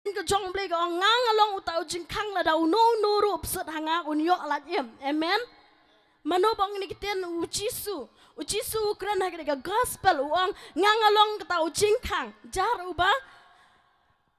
cái trong plei cái ngang along utau jing khang là đầu no rup sat hanga unyo alat amen mano bang ni kiten uchisu kran ha cái gospel uang ngang along cái tau jing khang jar uba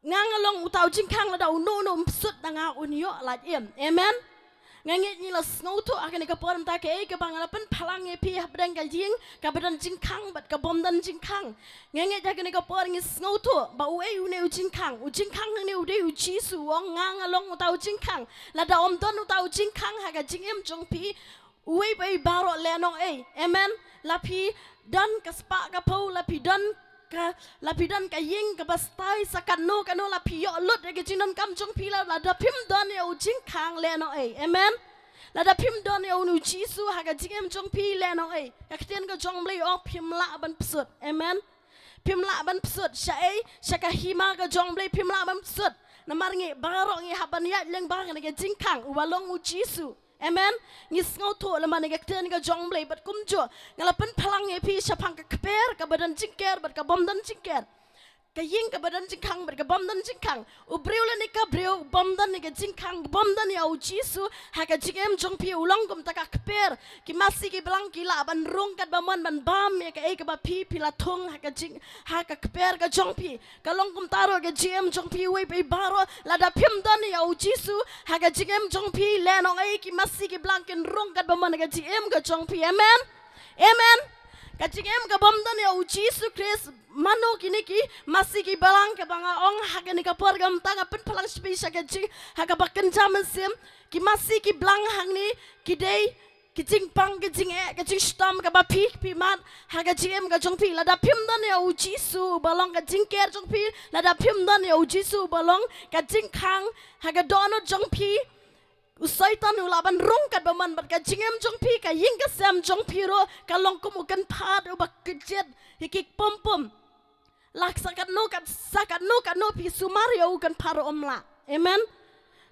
ngang along utau jing khang là đầu no sat hanga unyo alat amen ngangit ni la snow tu akan ikaporam ta ke ke bangalapan phalang e pi habdang ka jing ka badan jing khang bat ka bom dan jing khang ngangit akan ikapor ngi snow tu ba u e u ne u jing khang ne u de u chi su wong ngang along utau jing khang la da om don utau jing khang ha ka jing em jong pi u e bai baro le no e amen la pi dan ka spa ka po la pi dan ka lapidan ka ying ka bastai sakano kano la piyo lut ke jinon kam jong pila la da pim don ya ujing khang le no e amen la da pim don ya unu jisu ha ka jingem jong pi le no e ka kten ka jong ble o pim la ban psut amen pim la ban psut sha e sha ka hima ka jong ble pim la ban psut na mar ngi baro ngi haban ya leng ba ka jing khang u walong u jisu amen ngis ngau to la man ga ten ga jong blai bat kum jo ngala pen phalang e pi sapang ka kper ka badan jingker bat ka bom dan jingker ka ying ka badan jingkang bat ka bom dan jingkang u breu la ni ka breu bom dan ni ka jingkang bom dan ya u jisu ha ka jingem jong pi ulong kum ta ka kper ki masi ki blang ki la ban rong kat ba man ban bam ya ka e ka ba pi la thong ha ka jing ha ka kper ka jong pi ka long kum taro ka jingem jong pi we pe baro la da phim dan ya u jisu ha ka jingem jong pi le no ai ki masi ki blang ken rong kat ba man ka jingem ka jong pi amen amen ka jingem ka bom dan ya u jisu Christ mano kini ki masih ki balang ke banga ong haga ni ka porgam tanga pen palang spesial ke jing haga bakan jaman sim ki masih ki blang hang ni ki day ki jing pang ki jing e ki jing stam ka ba pi mat haga jing ka jong pi lada pim dan ya uji su balong ka jing ker jong pi lada pim dan ya uji su balong ka jing kang haga dono jong pi usai tan ulaban rong kat baman bat ka jingem jong pi ka ying ka sam jong pi ro ka long kum ukan phat ubak kejet hikik pom lak sakat no pi sumar ya ukan paro omla amen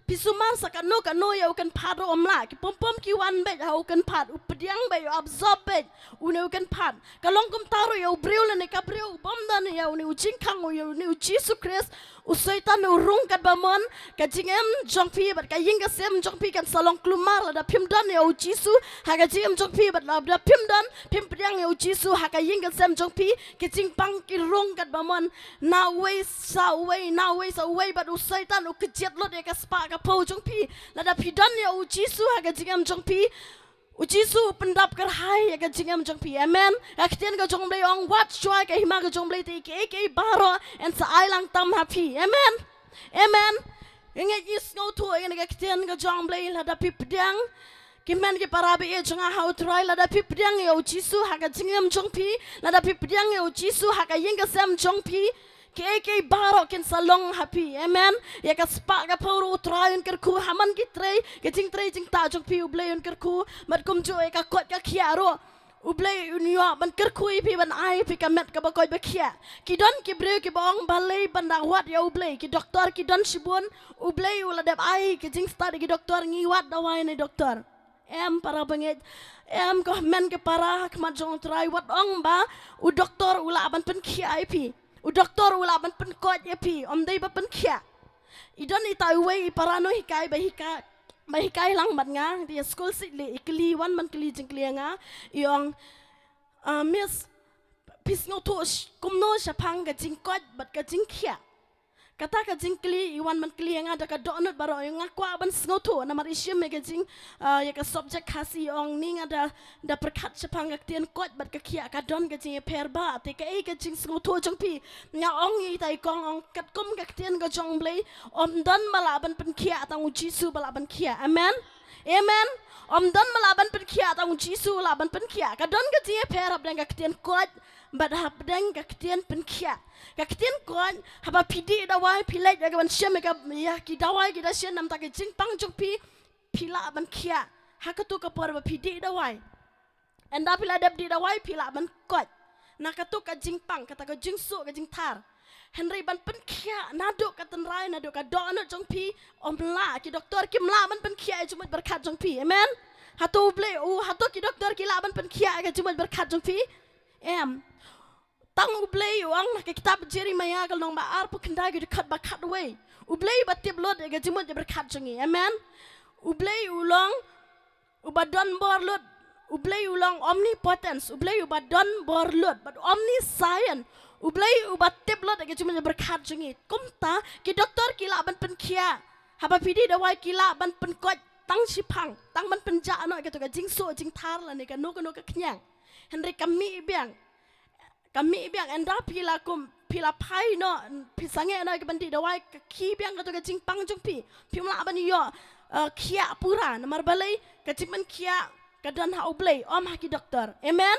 pi sumar sakat no ya ukan paro omla ki pom ki wan bet ha ukan phat updiang be absorb bet une ukan phat kalong kum taro ya ubreu le ne ka breu bom dan ya uni ujing kang ya uni Jesus Christ usaitan urung kat bamon ka jingem jong pi bat ka ying ka sem jong pi kan salong klumar la da pim dan ya ujisu ha ka jingem jong pi bat la da pim dan pim pdiang ya ujisu ha ka ying ka sem jong pi ki jing pang ki rung kat bamon na way sa way bat usaitan u kejet lot ya ka spa ka po jong pi la da pi dan ya ujisu ha ka jingem jong pi ujisu pendap kerhai ya ka jingem jong pi amen aktian ka jong blai ong wat choi ka hima ka jong blai te ke baro en sa ai lang tam happy amen ingat is ngau tu ingat aktian ka jong blai la da pi pedang kimen ki parabi e jonga how try la da pi pedang ya ujisu ha ka jingem jong pi la da pi pedang ya ujisu ha ka ying ka sam jong pi ke baro ken salong happy amen ya ka spa ka poro trayon ker ku haman ki trei ke jing ta jong pi ubleyon ker ku mat kum jo e ka kot ka khiaro ublei unyo ban ker ku pi ban ai pi ka met ka ba koi ba khia ki don ki breu ki bong balei ban da wat ya ublei ki doktor ki don sibun ublei ula dep ai ki jing sta ki doktor ngi wat da wai ne doktor em para banget em ko men ke para mat jong trai wat ong ba u doktor ula ban pen khia ai pi u doktor ula ban pen kot ya pi om dei ba pen khia idon itai wei parano hikai ba hikai lang mat nga dia school sit le ikli wan man kli jing kli nga yong miss pisno to kumno sapang ga jing kot bat ga jing khia kata ka jing kli iwan man kli nga da ka donut baro nga kwa ban sngo to na mar isim me ga jing ya ka subject khasi ong ning ada da perkhat sapang ga tien kot bat ka khia ka don ga jing per ba te ka e ga jing sngo to jong pi nga ong i tai kong ong kat kum ga tien ga jong blai om don mala ban pen khia tang u jisu bala ban khia amen om don mala ban pen khia tang u jisu la ban pen khia ka don ga jing per ab ga tien kot bat hab deng ka tien pen khia ka tien kon haba pidi da wai pilai da ban shem ka ya ki da wai ki da shen nam ta ke jing pang jong pi pila ban khia ha ka tu ka por ba pidi da wai enda pila dab di da wai pila ban kot na ka tu ka jing pang ka ta ka jing su ka jing thar Henry ban pen khia nado ka tan rai nado ka don jong pi om la ki doktor ki mla ban pen khia jumat berkat jong pi amen hatu ble hatu ki doktor ki la ban pen khia ka jumat berkat jong pi em tang ublei uang nak kitab Jeremiah kalau nong baar pu kendai gitu kat bakat way Ublay batib lot ega jimut berkat jongi. Amen. Ublay ulang ubadon borlut. Ublay ulang omnipotence. Ublay ubadon borlut. But omniscient. Ublay ubatib lot ega jimut berkat jongi. Kumta ki doktor kila ban penkia. Haba pidi dawai kila ban penkot tang sipang. Tang ban penja no ega tu ka jingso jing tar la ni ka no ka kenyang. Henry kami biang enda pila pai no pisange no ke bandi dawai ki biang ka jing pang jong pi mla ban yo kia pura namar balai ka jing kia ka dan ha ublay om ha ki doktor. Amen.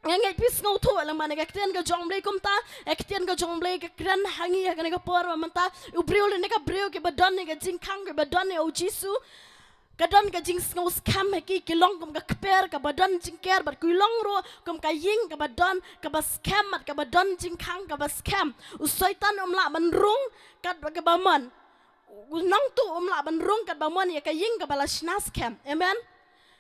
Ngai pis ngau tu lang mana ka kten ka jongblay kumta ekten ka jongblay ka kran hangi ha ka por manta ubriu le ne ka briu ke badan ne ka jing kang ke badan ne o jisu kadon ka jing ngau skam ki kilong kum ka kper ka badan jing ker bat kulong ro kum ka ying ka badan ka bas scam mat ka badan jing kang ka bas scam usaitan la ban rung kat ka baman nang tu la ban rung kat baman ya ka ying ka bala shnas scam. Amen.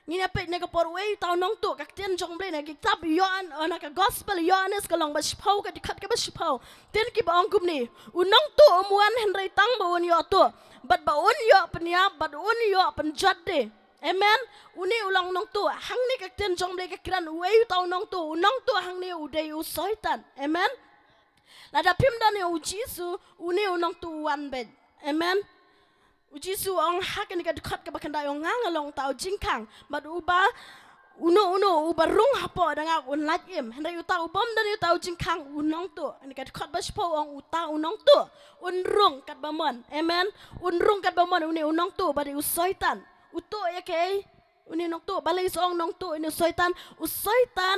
Ngina pe ne ka porway tau nong tu ka ten jongblay na kitab Yohan ona ka gospel Yohanes ka long bashpau ka dikat ka bashpau ten ki ba ongkum ni unong tu umuan henry tang ba un yo tu bat ba un yo peniap bat un yo penjat de. Amen. Uni ulang nong tu hang ni ka ten jongblay ka kran way tau nong tu unong tu hang ni udai u soitan. Amen. Lada pim dan u jisu uni unong tu wan bed. Amen. Ujisu ang hakin ka dekat ka bakanda yung ngangalong tao jingkang but uba uba rung hapo danga unlat im hendak utau bom dan utau jingkang unong tu ni ka dekat baspo ang utau unong tu unrung kat bamon. Amen. Unrung kat bamon uni unong tu badi usoitan uto ya kay uni unong tu balay soong nong tu uni usoitan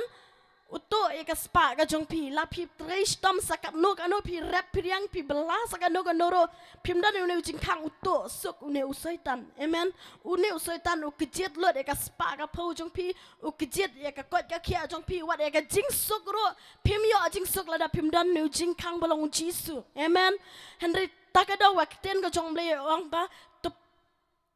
uto eka spa ka jong pi la pi tres tom sakat no ka no pi rap pi yang pi bela sakat no ka noro pimdan une ujing kang uto sok une usaitan. Amen. Une usaitan u kejet lot eka spa ka po jong pi u kejet eka kot ka kia jong pi wat eka jing sok ro pim yo jing sok la da pimdan ne ujing kang balong jisu. Amen. Henry takada wakten ka jong ble ong ba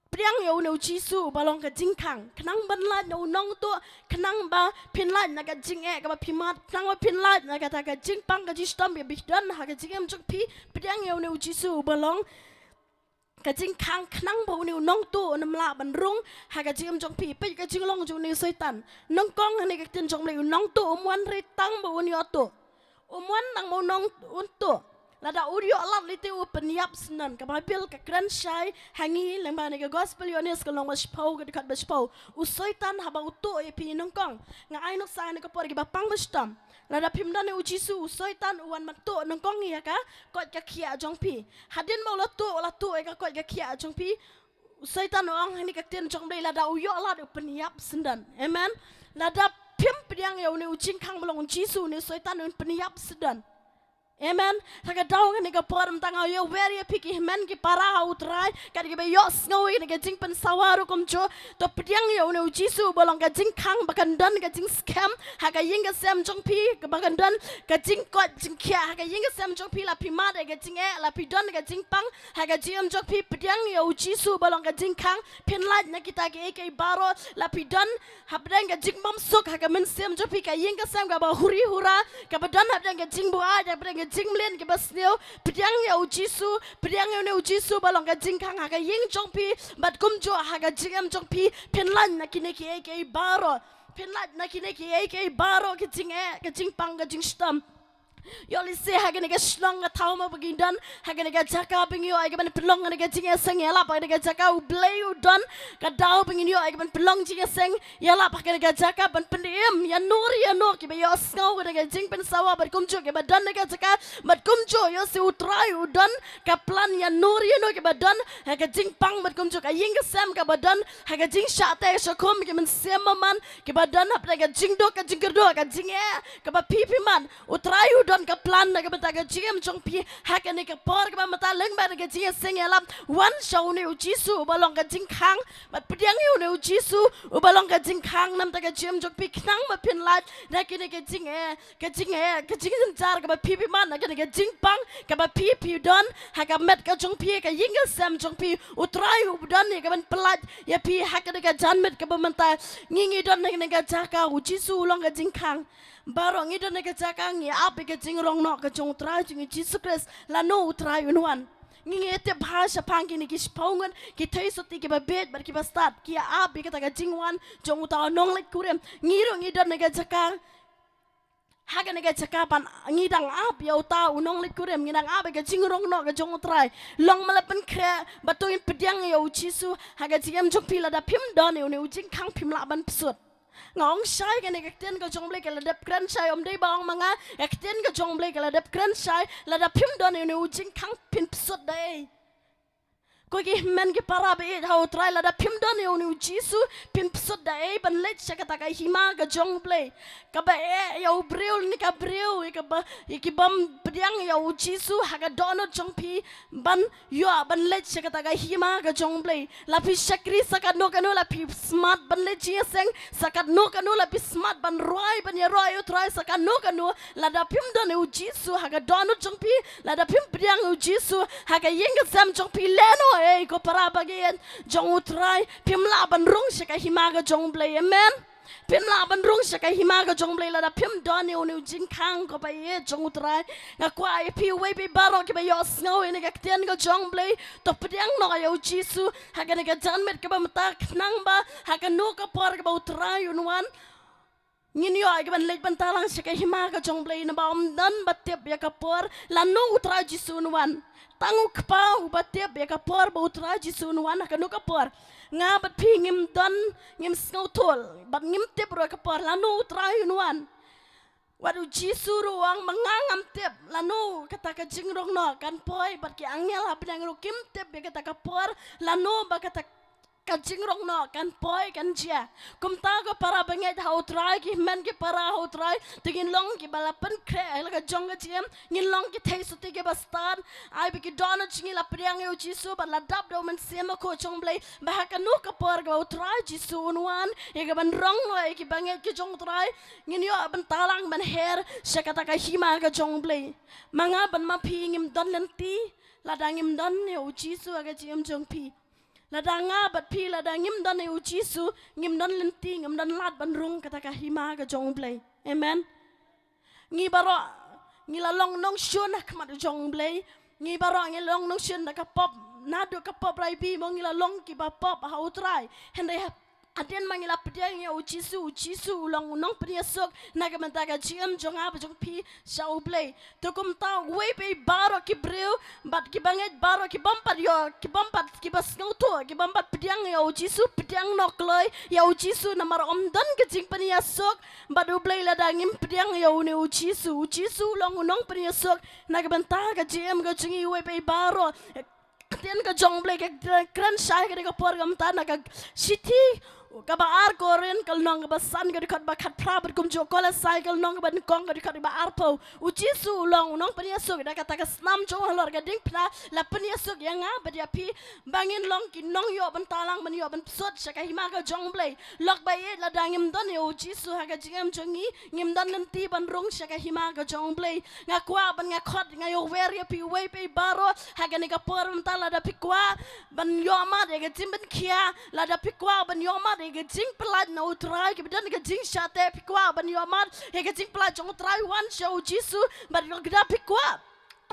priang yo ne jisu balong ka jingkang kenang ban la no nong tu kenang ba pin la na ka jing ka ba pimat kenang ba pin la na ka ta ka jing pang ka jistam be bidan ha ka jingem jok pi priang yo ne jisu balong ka jingkang kenang ba ne nong tu nam la ban rung ha ka jingem jok pi pe ka jinglong jo ne saitan nong kong ne ka tin jong le nong tu umwan re tang ba un yo tu umwan nang mo nong un tu lada urio alat lite u penyap senan ka Bible ka kran shai hangi lembah ne ka gospel Yohanes ka long bashpau ka dekat bashpau usaitan haba uto e pi nongkong nga ai nok sa ne ka por ki bapang bastam lada pimdan ne ujisu usaitan uwan mato nongkong ya ka kot ka kia jong pi hadin mau la tu e ka kot ka kia jong pi usaitan ong ni ka ten jong dei lada uyo alat u penyap senan. Amen. Lada pim priang ya ne ujing kang belong jisu ne usaitan un penyap sedan. Amen. Saka daung ni ka poram tanga yo very picky men ki para utrai ka ki be yo sngowi ni ka jing pen sawaru kom jo to priang yo ne jisu bolong ka jing kang bakan dan ka jing scam ha ka ying ka sem jong pi ka bakan dan ka jing kot jing kya ha ka ying ka sem jong pi la pi ma de ka jing la pi dan ka jing pang ha ka jing jong pi priang yo jisu bolong ka jing kang pin la na kita ke ke baro la pi dan ha bdang ka jing bam sok ha ka men sem jong pi ka ying ka sem ka ba huri hura ka badan ha bdang ka jing bo a ja bdang jing mlen ke basneo priang ya ujisu priang ya ne ujisu balong ka jing kang ha ka ying jong pi bat kum jo ha ka jing jong pi pinlan na kine ki ke baro pinlan na kine ki ke baro ke jing pang ka jing stam Yoli se hagen ga shlong ga tauma bagindan hagen ga jaka bingyo ay gaban pelong ga jing seng yala pa ga jaka u blay u don ga daw bingyo ay gaban pelong jing seng yala pa ga jaka ban pendim ya nur ki be yo sngow ga jing pen sawa bat kumjo ga badan ga jaka bat kumjo yo se utrai u don ka plan ya nur ki badan ga jing pang bat kumjo ga ying sam ga badan ga jing shate shokom ki men semaman ki badan hap ga jing do ga jing gerdo ga jing ga ba pipi man utrai u don ka plan na ka bata ka jim jong pi ha ka ne ka por ka mata leng ba ka jing seng yalam wan show ne ujisu balong ka jing khang bat pdiang yu ne ujisu u balong ka jing khang nam ta ka jim jong pi knang ma pin lat na ki ne ka jing jar ka ba pi man na ka ne ka jing pang ka ba pi don ha ka met ka jong pi ka ying sam jong pi utrai u don ne ka ban plat ya pi ha ka ne ka jan met ka ba mata ngingi don ne ka jaka ujisu long ka jing khang barong idon ne ka jaka ngi ap ka jing rong no ka jong utrai jing Jesus Christ la no utrai unwan ngi te bhasha pang ni ki spongan ki thai soti ki ba bet bar ki ba start ki a bi ka ta ga jing wan jong uta nong lek kurem ngiro ngi don ga jaka haga nega cakapan ngidang ap ya uta unong lek kurem ngidang ap ga jing rong no ga jong utrai long malapan kre batuin pediang ya ujisu haga jigam jok pila da pim don ne ujing kang pim la ban psut ngong sai ga nega ten ga jong blek la dep kran sai om dei bang manga ek ten ga jong blek la dep kran sai la da pim don ne ujing kang pim psut dai ko ki men ki para be ha utrai la da pim don ne ujisu pim psut dai ban let chakata ga hima ga jong blek ka ba ya ubreu ni ka breu ka ba ki bam pediang ya ujisu haga dono jong pi ban yo ban let chakata ga hima ga jong blek la pi shakri sakat no kanu la pi smart ban let ji seng sakat no kanu la pi smart ban roi ban ya roi utrai sakat no kanu la da pim don ne ujisu haga dono jong pi la da pim pediang ujisu haga yeng sam jong pi leno ko para bagian jong utrai pim la ban rung shaka hima ga jong blek amen pim la ban rung shaka hima ga jong blek la da pim don ne unu jing kang ko ba ye jong utrai nga kwa e pi we bi baro ki ba yo snow ne ga ten ga jong blek to pediang no ga yo jisu haga ne ga jan met ka ba mata nang ba haga no ka por ka ba utrai unwan ngin yo ay ban lej ban talang shaka hima ga jong blek na ba om dan batep ya ka por la no utrai jisu unwan tangu kpa ubatep ya kapor ba utra jisu nuan ka no kapor nga bat pi ngim don ngim snotol bat ngim tep ro kapor la no utra nuan wadu jisu ruang mangangam tep la no kata ka jingrong no kan poi bat ki angel ha pnang ro kim tep ya kata kapor la no ba kata ka jingrong no kan poi kan jia kum ta ko para banget ha utrai ki men ki para ha utrai tigin long ki balapan kre la ka jong jem ngin long ki thai su ti ke bastan ai bi ki dono chingi la priang eu jisu ba la dab do man sema ko chong blai ba ha ka no ka par ga utrai jisu unwan e ga ban rong no e ki banget ki jong utrai ngin yo ban talang ban her shakata ka hima ga jong blai manga ban ma phi ngim don lenti la dangim don eu jisu ga jem jong phi la danga bat pi la dangim don eu jisu ngim don lenti ngim don lat ban rung kata ka hima ga jong blai amen ngi baro ngi la long nong shun nak mat jong blai ngi baro ngi long nong shun ka pop nado ka pop rai bi mo ngi la long ki ba pop ha utrai hende aden mangila pediang ya ujisu long nong penia sok naga mentaga jam jonga ba jong pi shau blai to kum ta we pe baro ki breu bat ki banget baro ki bampat yo ki bampat ki bas ngauto ki bampat pediang ya ujisu pediang nok loy ya ujisu namar om dan ke jing penia sok badu blai la dangim pediang ya uni ujisu long nong penia sok naga mentaga jam ga jingi we pe baro ten ka jong blai ka kran shai ka por gam ta na ka city kaba ar koren kal nong ba san ga dikat ba khat pra ba kum jo kola cycle nong ba kong ga dikat ba arpo ujisu long nong pania sok da kata ka snam jo lor ga ding pla la pania sok yang ba dia pi bangin long ki nong yo ban talang ban yo ban sot shaka hima ga jong blai lok ba ye la dangim don yo ujisu ha ga jingam jongi ngim don lenti ban rong shaka hima ga jong blai nga kwa ban nga khot nga yo wer ya pi we pe baro ha ga ni ga por ban tala da pi kwa ban yo ma de ga jim ban kia la da pi kwa ban yo ma ga jing pelat na utrai ki bidan ga jing shate pikwa ban yo mat he ga jing pelat jong utrai wan show jisu ban yo gda pikwa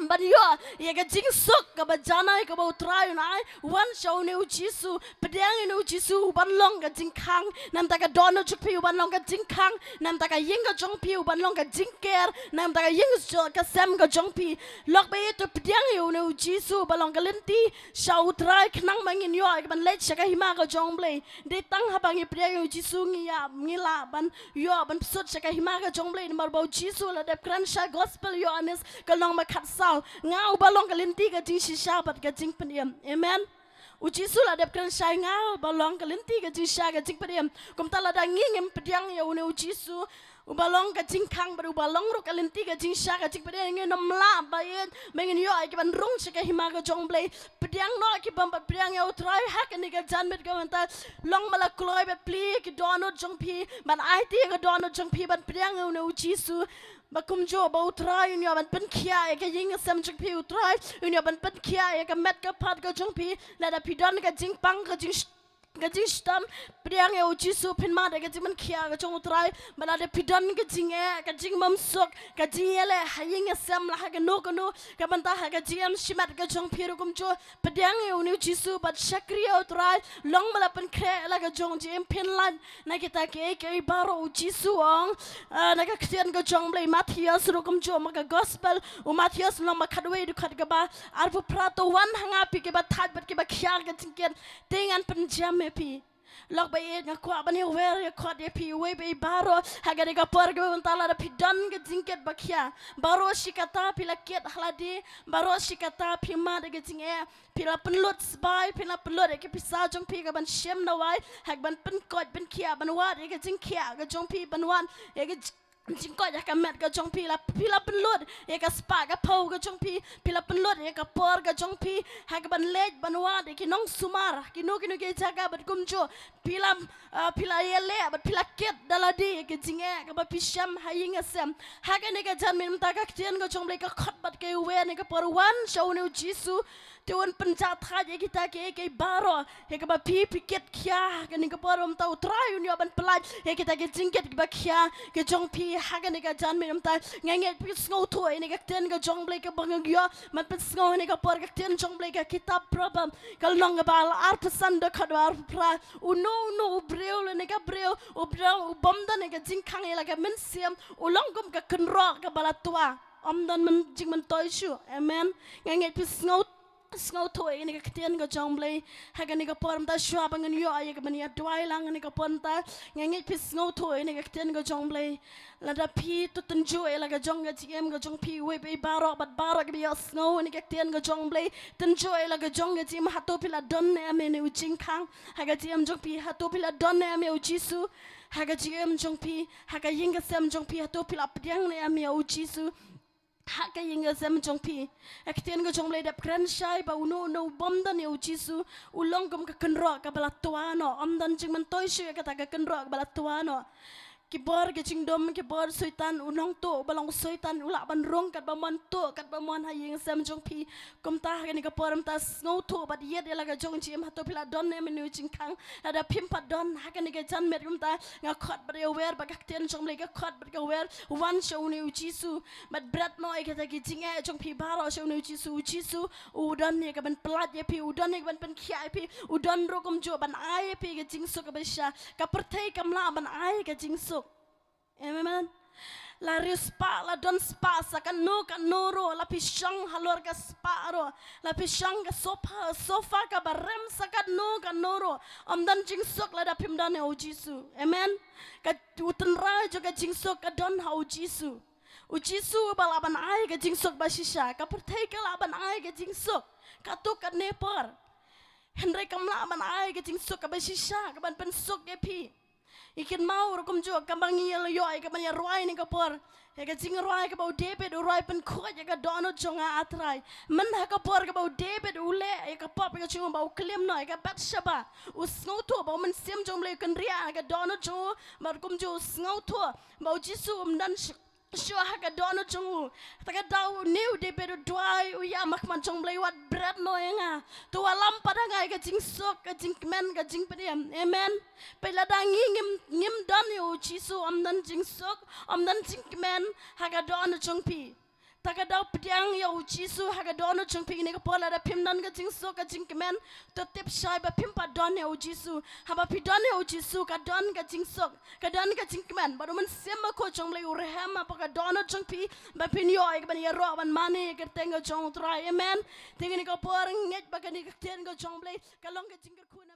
ban yo ye ga jing sok ga bajana ga ba utrai nai wan show ne jisu pedang ne jisu ban long ga jing khang nam ta ga dono chuk pi ban long ga jing khang nam ta ga ying ga jong pi ban long ga jing ker nam ta ga ying ga sem ga jong pi lok ba ye to pedang yo ne jisu ban long ga lenti show utrai khnang mangin yo ga ban let shaka hima ga jong blai de tang ha bang ye pedang yo jisu ngi ya ngi la ban yo ban sut shaka hima ga jong blai mar ba jisu la de kran sha gospel yo anes ga long ma khat ngau balong kalinti ka jing shisha pat ka jing peniam amen ujisu la dep kan shai ngau balong kalinti ka jing sha ka jing peniam kum tala da ngingem pediang ya une ujisu ubalong ka jing khang baru balong ro kalinti ka jing sha ka jing pediang nge nam la ba yen mengen yo ai ki ban rong shika hima ka jong blai pediang no ki bam pat pediang ya utrai hak ni ka jan met ka manta long mala kloi bet pli ki dono jong pi ban ai ti ka dono jong pi ban pediang une ujisu bakum jo ba utrai unyo ban pen kia e ka ying sam jing pi utrai unyo ban pen kia e ka met ka pat ka jong pi la da pi don ka jing pang ka jing Gajing stam priang ya uji su pin ma de gajing man kia gajong utrai bala de pidan gajing gajing mamsok gajing ele haying sam la ha gano gano kabanta ha gajing shimat gajong piru kumjo priang ya uji su bat shakriya utrai long bala pen kre la gajong jim pin lan na kita ke baro uji su ong na ka ktian gajong blai Matthias ro kumjo maka gospel u Matthias long ma kadwe du khat gaba arpu prato wan hanga pi ke ba that bat ke ba khia gajing ken tengan penjam pi lok bay ngakwa bani wer ko de pi we bay baro hagade ka por ke untala da pidan ke jingket bakya baro shikata pilaket haladi baro shikata phima de ke jinge pila penlut sbai pila penlut ke pisa jong pi ka ban shem na wai hak ban pen kot ben kia ban wa de ke jing kia ke jong pi ban wan ke jing ko ya ka met ka jong pi la pila penlut ya ka spa ka pau ka jong pi pila penlut ya ka por ka jong pi ha ka ban lej ban wa de ki nong sumar ki no ke jaga bat kumjo pila yele bat pila ket daladi ke jinge ka ba pisham haying asem ha ka ne ka jan min ta ka tien ka jong ble ka khot bat ke we ne ka por wan show ne jisu tuan penjat haja kita ke baro he ka ba pi piket kya ka ni ka por om ta utrai uni ban pelaj he kita ke jingket ba kya ke jong pi ha ka ne ka jan min ta ngange pi sngo to ne ka ten ka jong ble ka bangyo man pen sngo ne ka por ka ten jong ble ka kitab problem kal nong ba ar pesan de khadwar pra no breu ne ka breu u bom da ne ka jing khang la ka men siam u long gum ka kenro ka bala tua om dan men jing man toy shu amen ngange pi sngo to ini ka ketian ka jong ble ha ka ni ka por ta shwa bangan yo ay ka mania dwai lang ni ka pon ta ngange pi sngo to ini ka ketian ka jong ble la da pi tu tenju la ka jong ka gm ka jong pi we be baro bat baro ka bi sngo ni ka ketian ka jong ble tenju la ka jong ka gm ha to pi la don ne ame ne u jing khang ha ka gm jong pi ha to pi la don ne ame u jisu ha ka gm jong pi ha ka ying ka sem jong pi ha to pi la pdiang ne ame u jisu hak yang azam jong pi aktian go jong leda kran shai ba uno no bom dan eu jisu ulong gum ka kenro ka bala tuano om dan jing man toy shu ka ta ka kenro ka bala tuano ki bor ke jing dom ki bor soitan unong to balong soitan ula ban rong kat ba mon to kat ba mon ha yang azam jong pi kom ta ni ka poram ta snow to ba ye de la ga jong jim ha to pila don ne menu jing kang ada pim pa don ha ka ni ka jan met kom ta nga khot ba de wer ba ka ten jong le ka khot ba ka wer wan show ni u jisu but brat no ai ka ta ki jing e jong pi baro show ni u jisu u don ni ka ban plat ye pi u don ni ban pen khia pi u don ro kom jo ban ai pi ka jing so ka ba sha ka perthai kam la ban ai ka jing so amen la rispa la don spa sakan no ro la pisang halor ka spa ro la pisang ka sofa ka barem sakat no ro om dan jing sok la da pim dan o jisu amen ka uten ra jo ka jing sok ka don ha o jisu balaban ai ka jing sok ba shisha ka perthai ka laban ai ka jing sok ka to ka nepar henry kam laban ai ka jing sok ka ba shisha ka ban pen sok ye pi ikin mau rokom jo kambang yel yo ay ka manya roi ni ka por ya ka jing roi ka bau debet roi pen ko ya ka dono jonga atrai men ha ka por ka bau debet ule ya ka pop ka jing bau klem no ya ka bat shaba usngo to bau men sim jom le kan ria ka dono jo mar kom jo usngo to bau jisu dan sure haka dono chungu taka dau new de bedo dwai uya makman chong blai wat bread no yenga tu alam pada ngai ka jing sok ka jing men ka jing pediam amen pela dangi ngim dan yo jisu am dan jing sok am dan jing men haka dono chung pi taka dau pediang yo jisu haka dono chung pi ni ka pola da pim dan ka jing sok ka jing men to tip shai ba pim pa don yo jisu haba pi don yo jisu ka don ka jing sok ka don ka jing men baru men sema ko chong blai ureham apa ka dono chung pi ba pin yo ai ka ban ya ro ban mani ka tenga chong try amen tingi ni ka por nget ba ka ni ka ten ka chong blai ka long ka jing ka kuna